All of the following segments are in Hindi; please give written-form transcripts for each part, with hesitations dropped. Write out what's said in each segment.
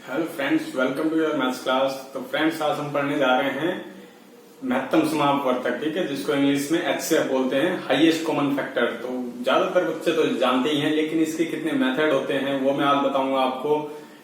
Hello friends, welcome to your maths class. तो फ्रेंड्स, आज हम पढ़ने जा रहे हैं महत्तम समापवर्तक, ठीक है, जिसको इंग्लिश में एचसीएफ बोलते हैं, हाईएस्ट कॉमन फैक्टर। तो ज्यादातर बच्चे तो जानते ही हैं, लेकिन इसके कितने मेथड होते हैं वो मैं आज बताऊंगा आपको।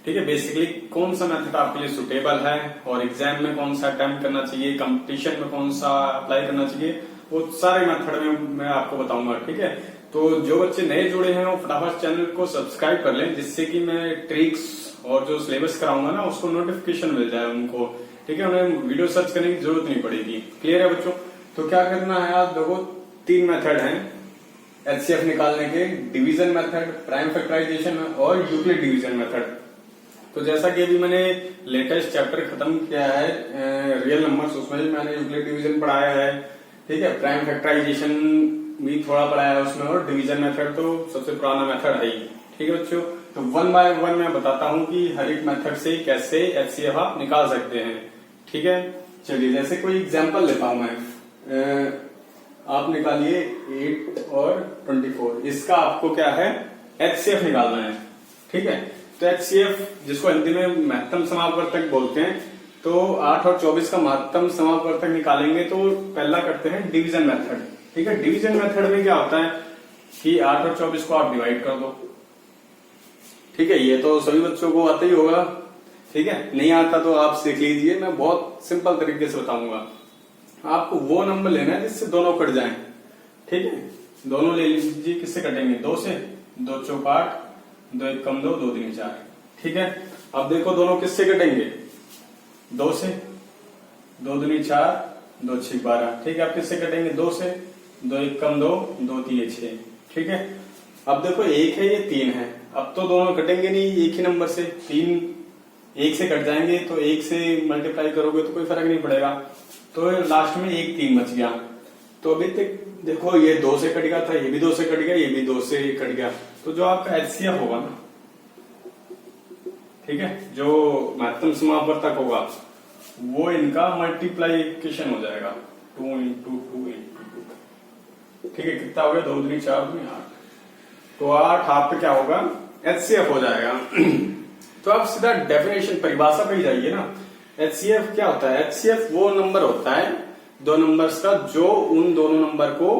ठीक है, बेसिकली कौन सा मेथड आपके लिए सुटेबल है और एग्जाम में कौन सा अटेम्प्ट करना चाहिए, कंपटीशन में कौन सा अप्लाई करना चाहिए, वो सारे मेथड में मैं आपको बताऊंगा। ठीक है, तो जो बच्चे नए जुड़े हैं वो फटाफट चैनल को सब्सक्राइब कर लें, जिससे कि मैं ट्रिक्स और जो सिलेबस कराऊंगा ना उसको नोटिफिकेशन मिल जाए उनको। ठीक है, उन्हें वीडियो सर्च करने की जरूरत नहीं पड़ेगी। क्लियर है बच्चों? तो क्या करना है, आज देखो 3 मेथड हैं एचसीएफ निकालने के: डिवीजन मेथड, प्राइम फैक्टराइजेशन और यूक्लिड डिवीजन मेथड। तो जैसा कि अभी मैंने लेटेस्ट चैप्टर खत्म किया है रियल नंबर्स, उसमें भी मैंने यूक्लिड डिवीजन पढ़ाया है। ठीक है, प्राइम फैक्टराइजेशन भी थोड़ा पढ़ाया है उसमें, और डिवीजन मेथड तो सबसे पुराना मेथड है ही। ठीक है बच्चों, तो 1 बाय 1 मैं बताता हूं कि हर एक मेथड से कैसे एचसीएफ आप निकाल सकते हैं। ठीक है, चलिए जैसे कोई एग्जांपल लेता हूं मैं। आप निकालिए 8 और 24, इसका आपको क्या है, एचसीएफ निकालना है। ठीक है, तो एचसीएफ जिसको हिंदी में महत्तम समापवर्तक बोलते हैं, तो 8 और 24 का महत्तम समापवर्तक निकालेंगे तो पहला करते हैं डिवीजन मेथड। ठीक है, डिवीजन मेथड में क्या होता है कि 8 और 24 को आप डिवाइड कर दो। ठीक है, ये तो सभी बच्चों को आता ही होगा। ठीक है, नहीं आता तो आप सीख लीजिए, मैं बहुत सिंपल तरीके से बताऊंगा। आपको वो नंबर लेना है जिससे दोनों कट जाएं। ठीक है, दोनों ले लीजिए। किससे कटेंगे? 2 से। 2 चौक 8, 2 एक कम 2, 2 दूनी 4। ठीक है, अब देखो दोनों किससे कटेंगे? 2 से। 2 दूनी 4, 2 छीक 12। ठीक है, अब किससे कटेंगे? 2 से। 2 एक कम 2, 2 तीन 6। ठीक है, अब देखो 1 है, ये 3 है। अब तो दोनों कटेंगे नहीं एक ही नंबर से, 3 1 से कट जाएंगे, तो 1 से मल्टीप्लाई करोगे तो कोई फर्क नहीं पड़ेगा। तो लास्ट में 1 3 बच गया। तो अभी तक देखो ये 2 से कट गया था, ये भी 2 से कट गया, ये भी 2 से कट गया। तो जो आपका एचसीएफ होगा ना, ठीक है, जो महत्तम समापवर्तक होगा वो इनका मल्टीप्लाइकेशन हो जाएगा। 2 इंटू 2 इंटू 2। ठीक है, कितना हो गया? 2 दूनी 4 दूनी 8। तो 8 आपका क्या होगा? एचसीएफ हो जाएगा। तो आप सीधा डेफिनेशन, परिभाषा पे ही जाइए ना। एचसीएफ क्या होता है? एचसीएफ वो नंबर होता है दो नंबर्स का जो उन दोनों नंबर को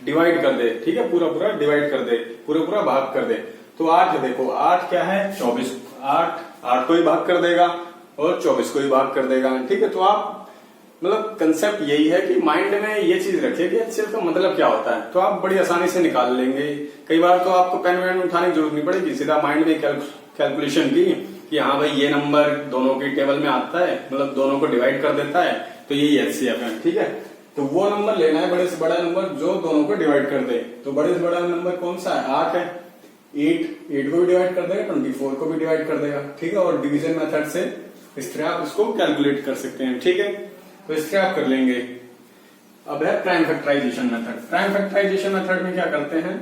डिवाइड कर दे। ठीक है, पूरा पूरा डिवाइड कर दे, पूरा पूरा भाग कर दे। तो 8 देखो, 8 क्या है? 24। 8 को ही भाग कर देगा और 24 को ही भाग कर देगा। ठीक है, तो आप मतलब कंसेप्ट यही है कि माइंड में ये चीज रखिए कि एचसीएफ का मतलब क्या होता है, तो आप बड़ी आसानी से निकाल लेंगे। कई बार तो आपको पेन वेन उठाने की जरूरत नहीं पड़ेगी, सीधा माइंड में कैलकुलेशन की कि हाँ भाई ये नंबर दोनों की टेबल में आता है, मतलब दोनों को डिवाइड कर देता है, तो यही एचसीएफ है। ठीक है, तो वो नंबर लेना है, बड़े से बड़ा नंबर जो दोनों को डिवाइड कर दे। तो बड़े से बड़ा नंबर कौन सा है? 8 है। 8 को भी डिवाइड कर देगा, 24 को भी डिवाइड कर देगा। ठीक है, और डिवीजन मेथड से इस तरह आप इसको कैलकुलेट कर सकते हैं। ठीक है, तो इसके आप कर लेंगे। अब है prime factorisation method. Prime factorisation method में क्या करते हैं,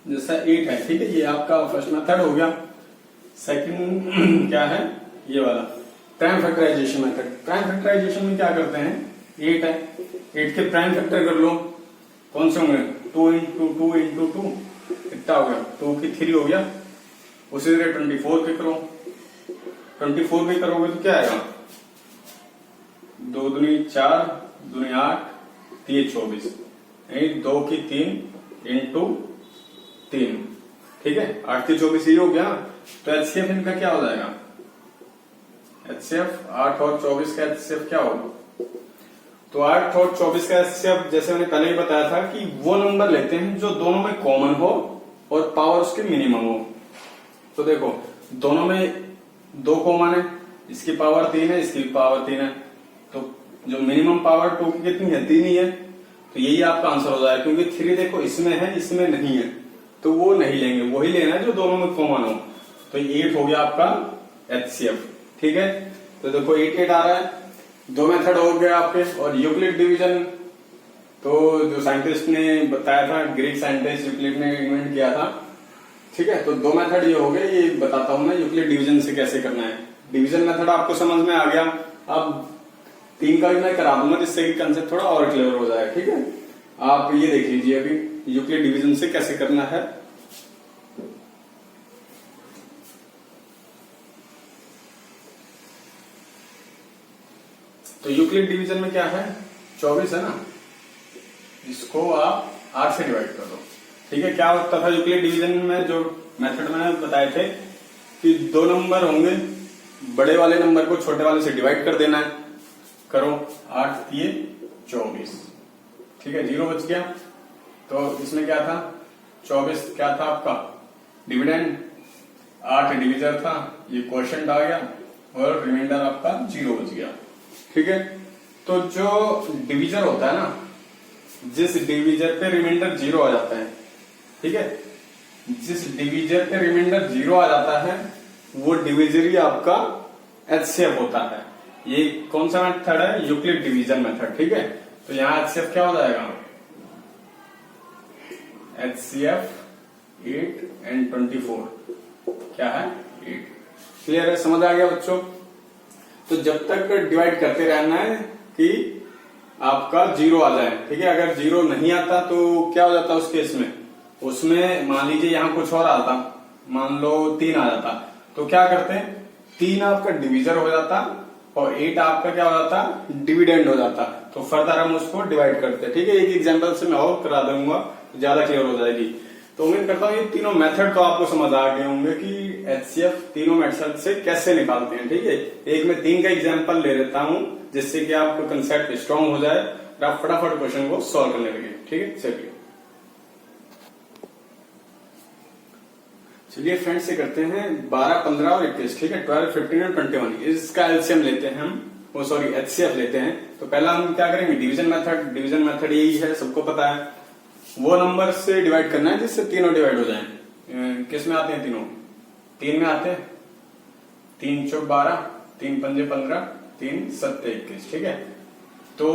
जैसा 8 है, ठीक है, ये आपका फर्स्ट मेथड हो गया। सेकंड क्या है? ये वाला prime factorisation method. Prime factorisation में क्या करते हैं? 8 है, 8 के प्राइम फैक्टर कर लो। कौन से होंगे? 2 इंटू 2 इंटू 2, कितना हो गया? 2 की 3 हो गया। उसी तरह 24 के करो, 24 भी करोगे तो क्या आएगा? 2 दूनी 4, दूनी 8, 3 24, 2 की 3 इंटू 3। ठीक है, 8 की 24 ये हो गया। तो एचसीएफ इनका क्या हो जाएगा? एचसीएफ 8 और 24 का एचसीएफ क्या होगा? तो 8 और 24 का एचसीएफ जैसे मैंने पहले ही बताया था कि वो नंबर लेते हैं जो दोनों में कॉमन हो और पावर उसकी मिनिमम हो। तो देखो दोनों में 2 कॉमन है, इसकी पावर 3 है, इसकी पावर 3 है, तो जो मिनिमम पावर 2 की कितनी है? 3 ही है। तो यही आपका आंसर हो जाएगा, क्योंकि 3 देखो इसमें है, इसमें नहीं है, तो वो नहीं लेंगे, वही लेना है जो दोनों में कॉमन हो। तो 8 हो गया आपका एचसीएफ। ठीक है, तो देखो 8 8 आ रहा है। 2 मेथड हो गए आपके। और यूक्लिड डिवीजन, तो जो साइंटिस्ट ने बताया था, ग्रीक साइंटिस्ट यूक्लिड ने इन्वेंट किया था। ठीक है, तो 2 मेथड ये हो गए, ये बताता हूं मैं यूक्लिड डिवीजन से कैसे करना है। डिवीजन मेथड आपको समझ में आ गया। अब 3 का भी मैं करा दूंगा, जिससे कि कंसेप्ट थोड़ा और क्लियर हो जाए। ठीक है, आप ये देख लीजिए अभी यूक्लिड डिवीजन से कैसे करना है। तो यूक्लिड डिवीजन में क्या है, 24 है ना, इसको आप 8 से डिवाइड कर दो। ठीक है, क्या होता था यूक्लिड डिवीजन में, जो मेथड मैंने बताए थे कि दो नंबर होंगे, बड़े वाले नंबर को छोटे वाले से डिवाइड कर देना है। करो, 8 ये 24। ठीक है, 0 बच गया। तो इसमें क्या था, 24 क्या था आपका डिविडेंड, 8 डिविजर था, ये क्वोशिएंट आ गया और रिमाइंडर आपका 0 बच गया। ठीक है, तो जो डिविजर होता है ना, जिस डिविजर पे रिमाइंडर 0 आ जाता है, ठीक है, जिस डिविजर पे रिमाइंडर 0 आ जाता है वो डिविजर ही आपका एचसीएफ होता है। ये कौन सा मेथड है, यूक्लिड डिवीजन मेथड। ठीक है, तो यहां एचसीएफ क्या हो जाएगा, एचसीएफ 8 and 24 क्या है 8। क्लियर है, समझ आ गया बच्चों। तो जब तक डिवाइड करते रहना है कि आपका 0 आ जाए। ठीक है, अगर 0 नहीं आता तो क्या हो जाता है उस केस में, उसमें मान लीजिए यहां कुछ और आता, मान लो 3 आ जाता, तो क्या करते हैं, 3 आपका डिविजर हो जाता और 8 आपका क्या हो जाता, डिविडेंड हो जाता। तो फर्दर हम उसको डिवाइड करते हैं। ठीक है, एक एग्जांपल से मैं और करा दूंगा तो ज्यादा क्लियर हो जाएगी। तो उम्मीद करता हूँ ये तीनों मेथड तो आपको समझ आ गए होंगे कि एचसीएफ तीनों मेथड से कैसे निकालते हैं। ठीक है, एक मैं 3 का एग्जाम्पल ले लेता हूँ जिससे कि आपको कंसेप्ट स्ट्रांग हो जाए और आप फटाफट क्वेश्चन को सॉल्व करने लगे। ठीक है, चलिए फ्रेंड्स से करते हैं 12, 15 और 21। ठीक है, 12, 15 और 21 इसका एलसीएम लेते हैं हम, वो सॉरी एचसीएफ लेते हैं। तो पहला हम क्या करेंगे, डिवीजन मेथड। डिवीजन मेथड यही है, सबको पता है, वो नंबर से डिवाइड करना है जिससे तीनों डिवाइड हो जाएं। किस में आते हैं तीनों, 3 में आते हैं, 3 चौक 12, 3 पंजे 15, 3 सत्ते 21। ठीक है, तो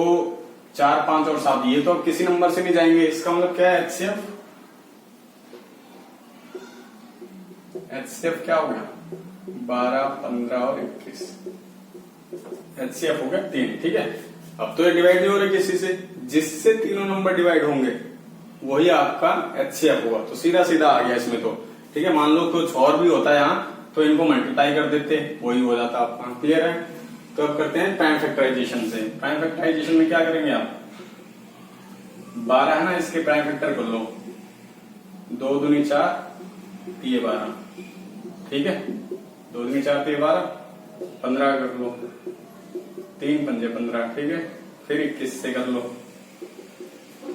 4, 5 और 7 ये तो अब किसी नंबर से नहीं जाएंगे। इसका मतलब क्या है, एचसीएफ क्या हो गया, 12, 15 और 21। एचसीएफ हो गया 3। ठीक है, अब तो ये डिवाइड नहीं हो रहा किसी से, जिससे तीनों नंबर डिवाइड होंगे वही आपका एचसीएफ होगा। तो सीधा सीधा आ गया इसमें तो। ठीक है, मान लो कुछ और भी होता है यहाँ तो इनको मल्टीप्लाई कर देते, वही हो जाता आपका। क्लियर है, तो अब करते हैं प्राइम फैक्टराइजेशन से। प्राइम फैक्टराइजेशन में क्या करेंगे आप, 12 है ना, इसके प्राइम फैक्टर कर लो, 2 दूनी 4, 3 12। ठीक है, 2 दूनी 4, 3 12, 15 कर लो, 3 पंजे 15। ठीक है, फिर 21 से कर लो,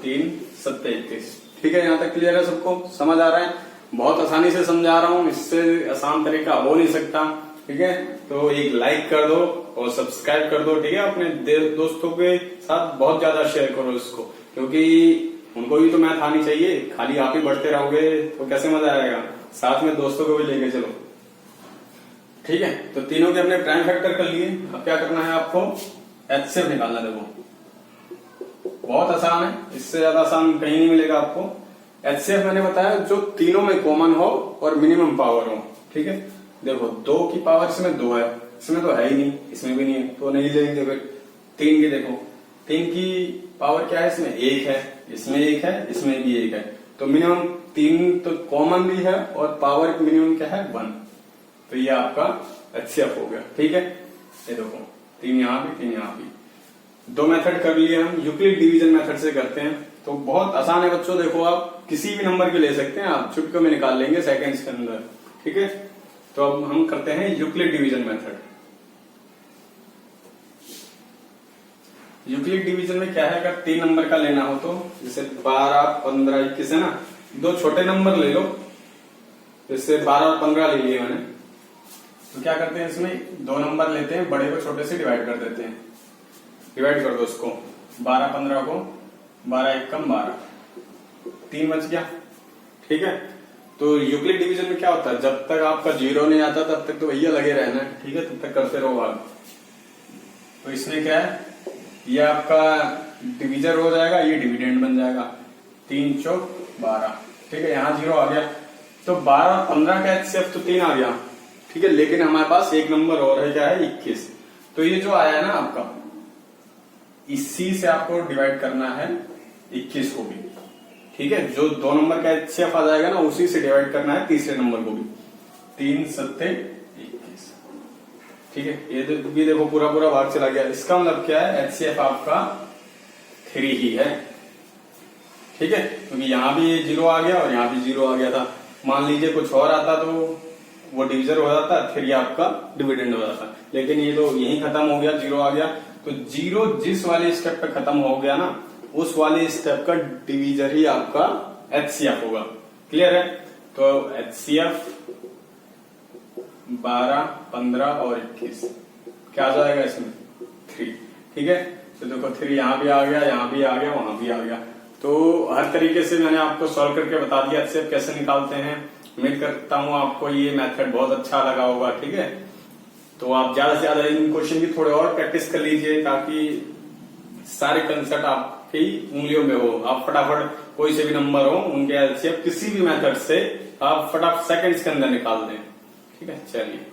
3 सत्ते 21। ठीक है, यहाँ तक क्लियर है, सबको समझ आ रहा है। बहुत आसानी से समझा रहा हूँ, इससे आसान तरीका हो नहीं सकता। ठीक है, तो एक लाइक कर दो और सब्सक्राइब कर दो। ठीक है, अपने दोस्तों के साथ बहुत ज्यादा शेयर करो इसको, क्योंकि उनको भी तो मैथ आनी चाहिए। खाली आप ही बढ़ते रहोगे तो कैसे मजा आएगा, साथ में दोस्तों को भी लेके चलो। ठीक है, तो तीनों के अपने प्राइम फैक्टर कर लिए। अब क्या करना है आपको, एचसीएफ निकालना। देखो बहुत आसान है, इससे ज्यादा आसान कहीं नहीं मिलेगा आपको। एचसीएफ मैंने बताया जो तीनों में कॉमन हो और मिनिमम पावर हो। ठीक है, देखो 2 की पावर इसमें 2 है, इसमें तो है ही नहीं, इसमें भी नहीं है, तो नहीं लेंगे। फिर 3 की देखो, 3 की पावर क्या है, इसमें 1 है, इसमें 1 है, इसमें भी 1 है, तो मिनिमम 3 तो कॉमन भी है और पावर मिनिमम क्या है 1। तो ये आपका एचसीएफ हो गया। ठीक है, ये देखो 3 यहाँ भी, 3 यहाँ भी। 2 मेथड कर लिए हम, यूक्लिड डिवीजन मेथड से करते हैं तो बहुत आसान है बच्चों। देखो आप किसी भी नंबर के ले सकते हैं, आप चुटकियों में निकाल लेंगे सेकंड्स के अंदर। ठीक है, तो अब हम करते हैं Euclid division method. Euclid division में क्या है, अगर 3 नंबर का लेना हो तो जैसे 12, 15, 21 है ना, 2 छोटे नंबर ले लो, जैसे 12 और 15 ले लिए मैंने। तो क्या करते हैं, इसमें 2 नंबर लेते हैं, बड़े को छोटे से डिवाइड कर देते हैं। डिवाइड कर दो उसको, 12 15 को, 12 1 कम 12, 3 बच गया। ठीक है, तो यूक्लिड डिवीजन में क्या होता है, जब तक आपका 0 नहीं आता तब तक तो भैया लगे रहना है। ठीक है, तब तक करते रहो आप। तो इसमें क्या है, ये आपका डिविजर हो जाएगा, ये डिविडेंड बन जाएगा, 3 चौक 12। ठीक है, यहाँ 0 आ गया, तो 12 और 15 का एचसीएफ तो 3 आ गया। ठीक है, लेकिन हमारे पास एक नंबर और है, क्या है 21। तो ये जो आया है ना आपका, इसी से आपको डिवाइड करना है 21 को भी। ठीक है, जो 2 नंबर का एचसीएफ आ जाएगा ना, उसी से डिवाइड करना है तीसरे नंबर को भी, 3 सत्ते 21। ठीक है, ये भी देखो पूरा पूरा भाग चला गया। इसका मतलब क्या है, HCF आपका 3 ही है। ठीक है, क्योंकि यहाँ भी 0 आ गया और यहाँ भी 0 आ गया था। मान लीजिए कुछ और आता तो वो डिविजन हो जाता, 3 आपका डिविडेंड हो जाता, लेकिन ये तो यही खत्म हो गया, 0 आ गया। तो 0 जिस वाले स्टेप पे खत्म हो गया ना, उस वाले स्टेप का डिवीजर ही आपका HCF होगा। क्लियर है? तो HCF 12, 15 और 21 क्या आ जाएगा इसमें, 3। ठीक है, तो देखो 3 यहाँ भी आ गया, यहाँ भी आ गया, वहां भी आ गया। तो हर तरीके से मैंने आपको सॉल्व करके बता दिया HCF कैसे निकालते हैं। उम्मीद करता हूँ आपको ये मेथड बहुत अच्छा लगा होगा। ठीक है, तो आप ज्यादा से ज्यादा इन क्वेश्चन की थोड़े और प्रैक्टिस कर लीजिए, ताकि सारे कंसेप्ट आपकी उंगलियों में हो। आप फटाफट कोई से भी नंबर हो, उनके एलसीएम किसी भी मेथड से आप फटाफट सेकंड्स के अंदर निकाल दें। ठीक है, चलिए।